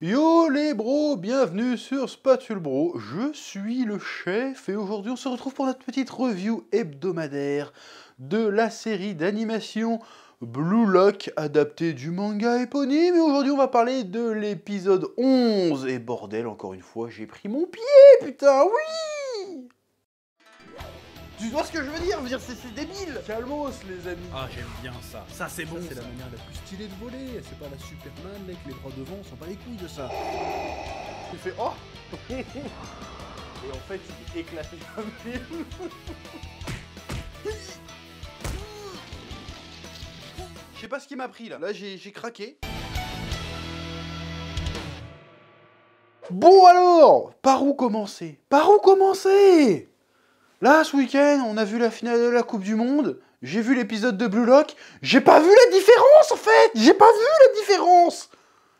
Yo les bros, bienvenue sur Spatule Bro, je suis le chef et aujourd'hui on se retrouve pour notre petite review hebdomadaire de la série d'animation Blue Lock adaptée du manga éponyme et aujourd'hui on va parler de l'épisode 11 et bordel encore une fois j'ai pris mon pied putain oui. Tu vois ce que je veux dire? C'est débile. Calmos les amis. Ah j'aime bien ça, ça c'est bon. C'est la manière la plus stylée de voler, c'est pas la Superman avec les bras devant, on s'en bat les couilles de ça. Il fait oh. Et en fait il est éclaté comme film. Je sais pas ce qui m'a pris là, j'ai craqué. Bon alors, par où commencer? Par où commencer? Là, ce week-end, on a vu la finale de la Coupe du Monde, j'ai vu l'épisode de Blue Lock, j'ai pas vu la différence en fait. J'ai pas vu la différence.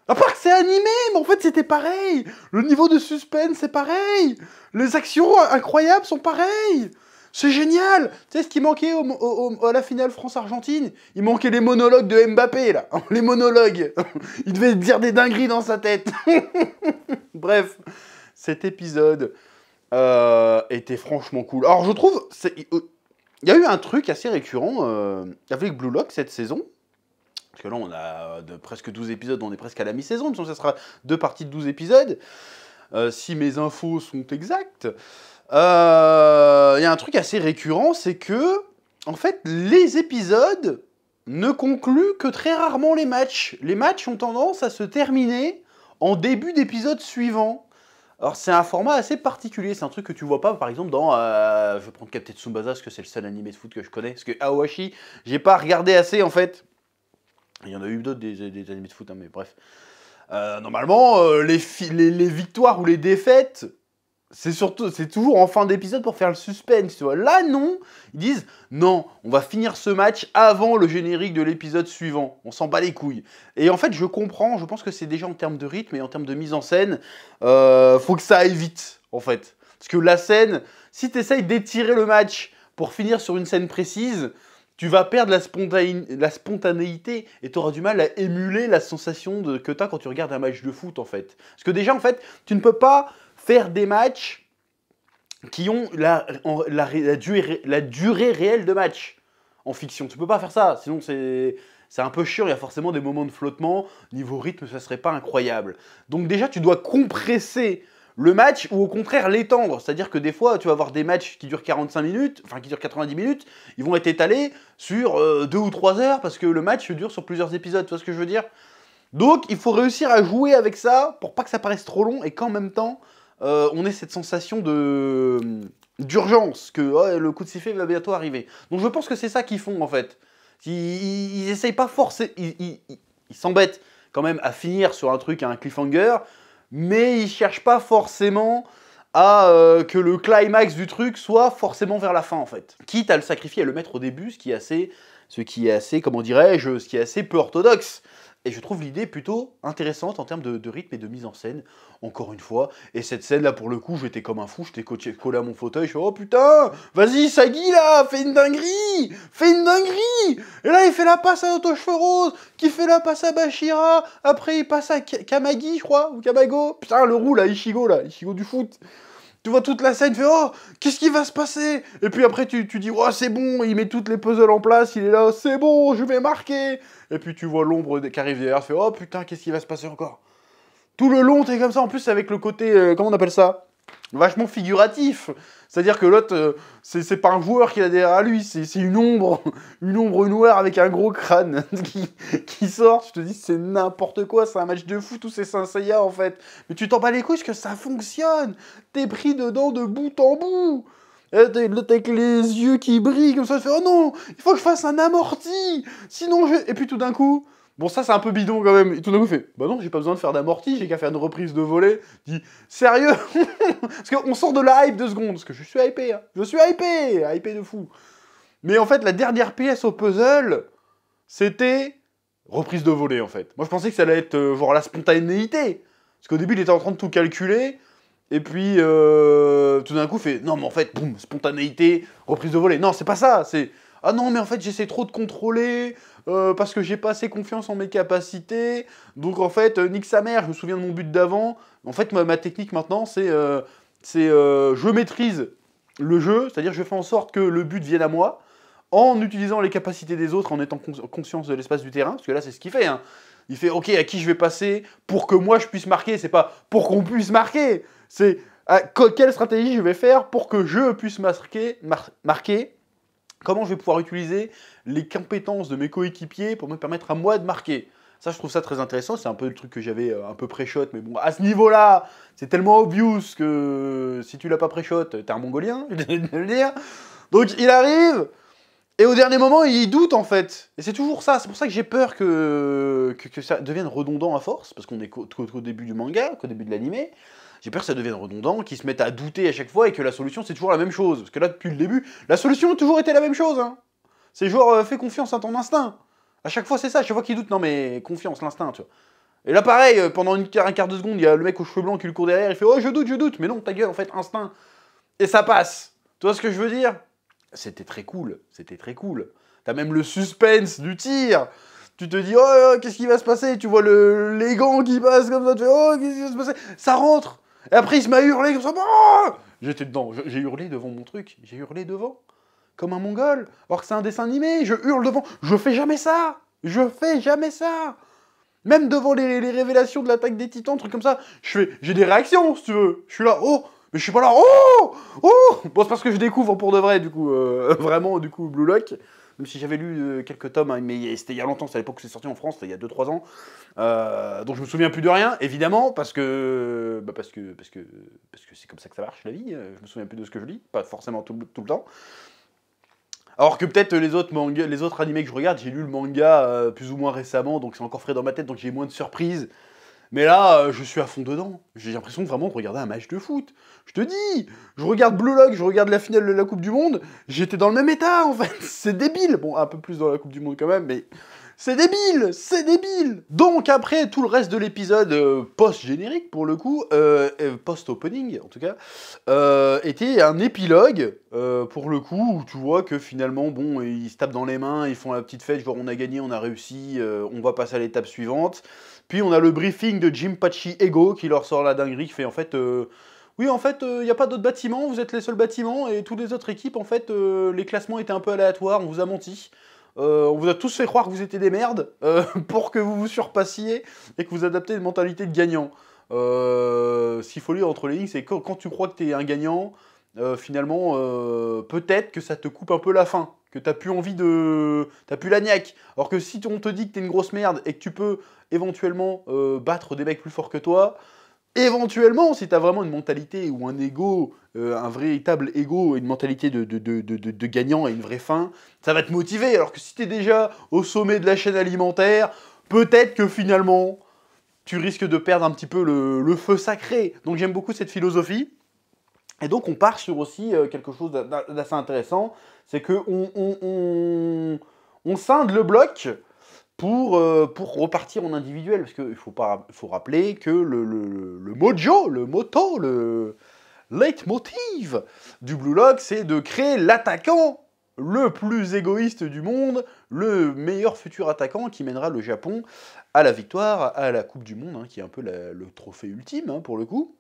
À part que c'est animé, mais en fait c'était pareil. Le niveau de suspense c'est pareil. Les actions incroyables sont pareilles. C'est génial. Tu sais ce qui manquait à la finale France-Argentine? Il manquait les monologues de Mbappé là. Les monologues. Il devait dire des dingueries dans sa tête. Bref, cet épisode était franchement cool. Alors je trouve, il y a eu un truc assez récurrent avec Blue Lock cette saison. Parce que là, on a presque 12 épisodes, on est presque à la mi-saison, donc ça sera 2 parties de 12 épisodes. Si mes infos sont exactes. Il y a un truc assez récurrent, c'est que, en fait, les épisodes ne concluent que très rarement les matchs. Les matchs ont tendance à se terminer en début d'épisode suivant. Alors c'est un format assez particulier, c'est un truc que tu vois pas par exemple dans, je vais prendre Captain Tsubasa parce que c'est le seul animé de foot que je connais, parce que Aoashi, j'ai pas regardé assez en fait. Il y en a eu d'autres des animés de foot, hein, mais bref. Normalement, les victoires ou les défaites, c'est toujours en fin d'épisode pour faire le suspense, tu vois. Là, non. Ils disent, non, on va finir ce match avant le générique de l'épisode suivant. On s'en bat les couilles. Et en fait, je comprends, je pense que c'est déjà en termes de rythme et en termes de mise en scène, faut que ça aille vite, en fait. Parce que la scène, si tu essayes d'étirer le match pour finir sur une scène précise, tu vas perdre la spontanéité et tu auras du mal à émuler la sensation que tu as quand tu regardes un match de foot, en fait. Parce que déjà, en fait, tu ne peux pas faire des matchs qui ont la durée réelle de match en fiction. Tu peux pas faire ça, sinon c'est un peu chiant, il y a forcément des moments de flottement. Niveau rythme, ça serait pas incroyable. Donc déjà, tu dois compresser le match ou au contraire l'étendre. C'est-à-dire que des fois, tu vas avoir des matchs qui durent 45 minutes, enfin qui durent 90 minutes, ils vont être étalés sur 2 ou 3 heures parce que le match dure sur plusieurs épisodes, tu vois ce que je veux dire? Donc, il faut réussir à jouer avec ça pour pas que ça paraisse trop long et qu'en même temps, on ait cette sensation d'urgence, que oh, le coup de sifflet va bientôt arriver. Donc je pense que c'est ça qu'ils font en fait. Ils essayent pas forcément, ils s'embêtent quand même à finir sur un truc, à un cliffhanger, mais ils cherchent pas forcément à que le climax du truc soit forcément vers la fin en fait. Quitte à le sacrifier, à le mettre au début, ce qui est assez, comment dirais-je, ce qui est assez peu orthodoxe. Et je trouve l'idée plutôt intéressante en termes de rythme et de mise en scène, encore une fois. Et cette scène-là, pour le coup, j'étais comme un fou, j'étais collé à mon fauteuil, je fais « Oh putain, vas-y, Sagi, là, fais une dinguerie. Et là, il fait la passe à Otto Cheveux Rose, qui fait la passe à Bashira, après il passe à Kamagi, je crois, ou Kamago. Putain, le roux, là, Ichigo du foot. Tu vois toute la scène, fait « Oh, qu'est-ce qui va se passer ?» Et puis après, tu dis « Oh, c'est bon, il met toutes les puzzles en place, il est là, c'est bon, je vais marquer !» Et puis tu vois l'ombre qui arrive derrière, tu fais « Oh putain, qu'est-ce qui va se passer encore ?» Tout le long, t'es comme ça, en plus avec le côté, comment on appelle ça? Vachement figuratif. C'est-à-dire que l'autre, c'est pas un joueur qui a derrière lui, c'est une ombre noire avec un gros crâne qui sort. Tu te dis, c'est n'importe quoi, c'est un match de foot ou c'est Saint Seiya en fait. Mais tu t'en bats les couilles parce que ça fonctionne. T'es pris dedans de bout en bout. T'es avec les yeux qui brillent comme ça, tu fais, oh non, il faut que je fasse un amorti, sinon je... Et puis tout d'un coup... Bon, ça, c'est un peu bidon quand même. Et tout d'un coup, il fait bah non, j'ai pas besoin de faire d'amorti, j'ai qu'à faire une reprise de volée. Il dit sérieux? Parce qu'on sort de la hype 2 secondes. Parce que je suis hypé, hein. Je suis hypé de fou. Mais en fait, la dernière pièce au puzzle, c'était reprise de volée en fait. Moi, je pensais que ça allait être genre la spontanéité. Parce qu'au début, il était en train de tout calculer. Et puis, tout d'un coup, il fait non, mais en fait, boum, spontanéité, reprise de volée. Non, c'est pas ça, c'est. Ah non, mais en fait, j'essaie trop de contrôler parce que j'ai pas assez confiance en mes capacités. Donc en fait, nique sa mère, je me souviens de mon but d'avant. En fait, ma technique maintenant, c'est je maîtrise le jeu, c'est-à-dire je fais en sorte que le but vienne à moi, en utilisant les capacités des autres, en étant conscience de l'espace du terrain, parce que là, c'est ce qu'il fait, hein. Il fait, ok, à qui je vais passer pour que moi je puisse marquer, c'est pas pour qu'on puisse marquer, c'est quelle stratégie je vais faire pour que je puisse marquer, comment je vais pouvoir utiliser les compétences de mes coéquipiers pour me permettre à moi de marquer. Ça, je trouve ça très intéressant, c'est un peu le truc que j'avais un peu pré-shot, mais bon, à ce niveau-là, c'est tellement obvious que si tu l'as pas pré-shot, t'es un mongolien, je vais te le dire. Donc il arrive, et au dernier moment, il doute en fait. Et c'est toujours ça, c'est pour ça que j'ai peur que ça devienne redondant à force, parce qu'on est qu'au début du manga, qu'au début de l'animé. J'ai peur que ça devienne redondant, qu'ils se mettent à douter à chaque fois et que la solution c'est toujours la même chose. Parce que là, depuis le début, la solution a toujours été la même chose. Hein. C'est genre, fais confiance à ton instinct. À chaque fois, c'est ça. À chaque fois qu'il doute, non mais confiance, l'instinct, tu vois. Et là, pareil, pendant un quart de seconde, il y a le mec aux cheveux blancs qui lui court derrière, il fait oh, je doute. Mais non, ta gueule, en fait, instinct. Et ça passe. Tu vois ce que je veux dire? C'était très cool. T'as même le suspense du tir. Tu te dis, oh, qu'est-ce qui va se passer? Tu vois les gants qui passent comme ça, tu fais, oh, qu'est-ce qui va se passer? Ça rentre. Et après, il se met à hurler comme ça. Oh, j'étais dedans. J'ai hurlé devant mon truc. J'ai hurlé devant. Comme un mongol. Alors que c'est un dessin animé. Je hurle devant. Je fais jamais ça. Même devant les révélations de l'attaque des titans, trucs comme ça, j'ai des réactions, si tu veux. Je suis là, oh, mais je suis pas là, oh. Bon, c'est parce que je découvre pour de vrai, du coup, vraiment, du coup, Blue Lock. Même si j'avais lu quelques tomes, hein, mais c'était il y a longtemps, c'est à l'époque où c'est sorti en France, c'était il y a 2-3 ans. Donc je me souviens plus de rien, évidemment, parce que c'est comme ça que ça marche, la vie. Je me souviens plus de ce que je lis, pas forcément tout le temps. Alors que peut-être les autres animés que je regarde, j'ai lu le manga plus ou moins récemment, donc c'est encore frais dans ma tête, donc j'ai moins de surprises. Mais là, je suis à fond dedans. J'ai l'impression vraiment de regarder un match de foot. Je te dis, je regarde Blue Lock, je regarde la finale de la Coupe du Monde, j'étais dans le même état, en fait. C'est débile. Bon, un peu plus dans la Coupe du Monde quand même, mais c'est débile. Donc après, tout le reste de l'épisode post-générique, pour le coup, post-opening, en tout cas, était un épilogue, pour le coup, où tu vois que finalement, bon, ils se tapent dans les mains, ils font la petite fête, genre on a gagné, on a réussi, on va passer à l'étape suivante. Puis on a le briefing de Jinpachi Ego qui leur sort la dinguerie, qui fait en fait... oui, en fait, il n'y a pas d'autres bâtiments, vous êtes les seuls bâtiments, et toutes les autres équipes, en fait, les classements étaient un peu aléatoires, on vous a menti. On vous a tous fait croire que vous étiez des merdes, pour que vous vous surpassiez, et que vous adaptez une mentalité de gagnant. Ce qu'il faut lire entre les lignes, c'est que quand tu crois que tu es un gagnant, finalement, peut-être que ça te coupe un peu la faim. Que t'as plus envie de... T'as plus la niaque. Alors que si on te dit que t'es une grosse merde et que tu peux éventuellement battre des mecs plus forts que toi, éventuellement, si t'as vraiment une mentalité ou un ego, un véritable ego et une mentalité de gagnant et une vraie faim, ça va te motiver. Alors que si t'es déjà au sommet de la chaîne alimentaire, peut-être que finalement, tu risques de perdre un petit peu le feu sacré. Donc j'aime beaucoup cette philosophie. Et donc on part sur aussi quelque chose d'assez intéressant, c'est qu'on on scinde le bloc pour repartir en individuel, parce qu'il faut rappeler que le mojo, le motto, le leitmotiv du Blue Lock, c'est de créer l'attaquant le plus égoïste du monde, le meilleur futur attaquant qui mènera le Japon à la victoire, à la Coupe du Monde, hein, qui est un peu le trophée ultime, hein, pour le coup.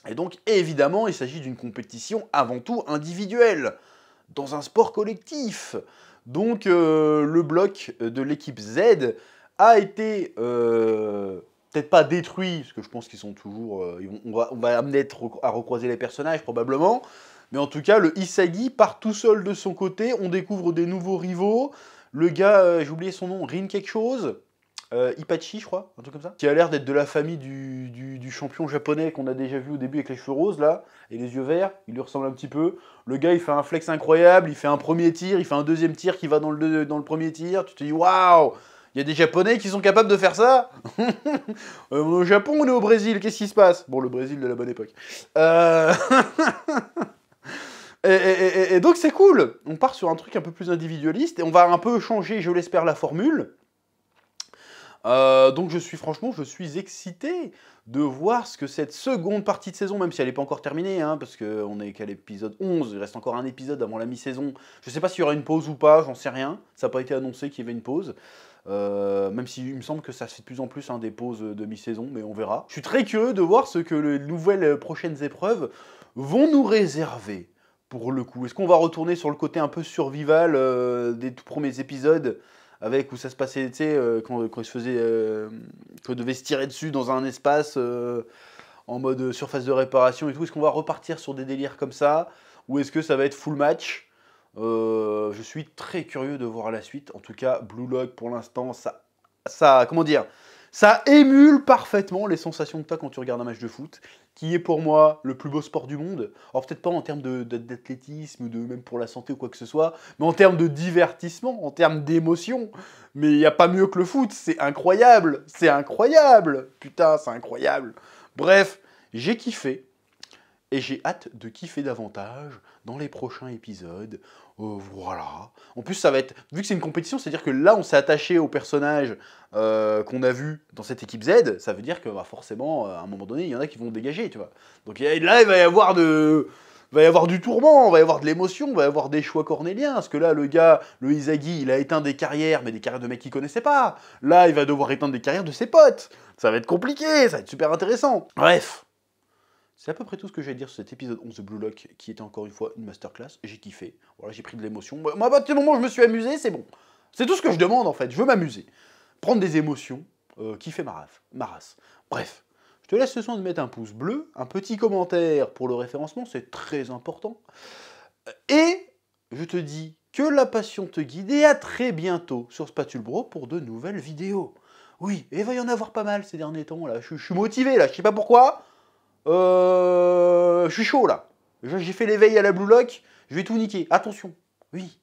Et donc, évidemment, il s'agit d'une compétition avant tout individuelle, dans un sport collectif. Donc, le bloc de l'équipe Z a été, peut-être pas détruit, parce que je pense qu'ils sont toujours... on va amener à recroiser les personnages, probablement. Mais en tout cas, le Isagi part tout seul de son côté, on découvre des nouveaux rivaux. Le gars, j'ai oublié son nom, Rin quelque chose... Ippachi, je crois, un truc comme ça, qui a l'air d'être de la famille du champion japonais qu'on a déjà vu au début avec les cheveux roses, là, et les yeux verts, il lui ressemble un petit peu. Le gars, il fait un flex incroyable, il fait un premier tir, il fait un deuxième tir qui va dans le premier tir, tu te dis, waouh, il y a des Japonais qui sont capables de faire ça. On est au Japon, on est au Brésil, qu'est-ce qui se passe? Bon, le Brésil de la bonne époque. Et donc c'est cool, on part sur un truc un peu plus individualiste, et on va un peu changer, je l'espère, la formule. Donc franchement, je suis excité de voir ce que cette seconde partie de saison, même si elle n'est pas encore terminée, hein, parce qu'on est qu'à l'épisode 11, il reste encore un épisode avant la mi-saison. Je ne sais pas s'il y aura une pause ou pas, j'en sais rien. Ça n'a pas été annoncé qu'il y avait une pause. Même s'il me semble que ça se fait de plus en plus, hein, des pauses de mi-saison, mais on verra. Je suis très curieux de voir ce que les nouvelles prochaines épreuves vont nous réserver, pour le coup. Est-ce qu'on va retourner sur le côté un peu survival des tout premiers épisodes, avec où ça se passait, tu sais, quand il se faisait, qu'on devait se tirer dessus dans un espace en mode surface de réparation et tout. Est-ce qu'on va repartir sur des délires comme ça, ou est-ce que ça va être full match? Je suis très curieux de voir la suite. En tout cas, Blue Lock, pour l'instant, comment dire, ça émule parfaitement les sensations que tu as quand tu regardes un match de foot, qui est pour moi le plus beau sport du monde. Alors peut-être pas en termes d'athlétisme, même pour la santé ou quoi que ce soit, mais en termes de divertissement, en termes d'émotion. Mais il n'y a pas mieux que le foot, c'est incroyable, putain, c'est incroyable. Bref, j'ai kiffé. Et j'ai hâte de kiffer davantage dans les prochains épisodes. Voilà. En plus, ça va être... Vu que c'est une compétition, c'est-à-dire que là, on s'est attaché aux personnages qu'on a vus dans cette équipe Z. Ça veut dire que bah, forcément, à un moment donné, il y en a qui vont dégager, tu vois. Donc là, il va y avoir du tourment, il va y avoir de l'émotion, il va y avoir des choix cornéliens. Parce que là, le gars, le Izagi, il a éteint des carrières, mais des carrières de mecs qu'il connaissait pas. Là, il va devoir éteindre des carrières de ses potes. Ça va être compliqué, ça va être super intéressant. Bref. C'est à peu près tout ce que j'ai à dire sur cet épisode 11 de Blue Lock, qui était encore une fois une masterclass. J'ai kiffé. Voilà, j'ai pris de l'émotion. Moi, à partir du moment où je me suis amusé, c'est bon. C'est tout ce que je demande, en fait. Je veux m'amuser. Prendre des émotions, kiffer ma race. Bref, je te laisse ce soin de mettre un pouce bleu, un petit commentaire pour le référencement, c'est très important. Et je te dis que la passion te guide et à très bientôt sur Spatule Bro pour de nouvelles vidéos. Oui, et il va y en avoir pas mal ces derniers temps, là. Je suis motivé, là. Je sais pas pourquoi. Je suis chaud là. J'ai fait l'éveil à la Blue Lock, je vais tout niquer. Attention. Oui.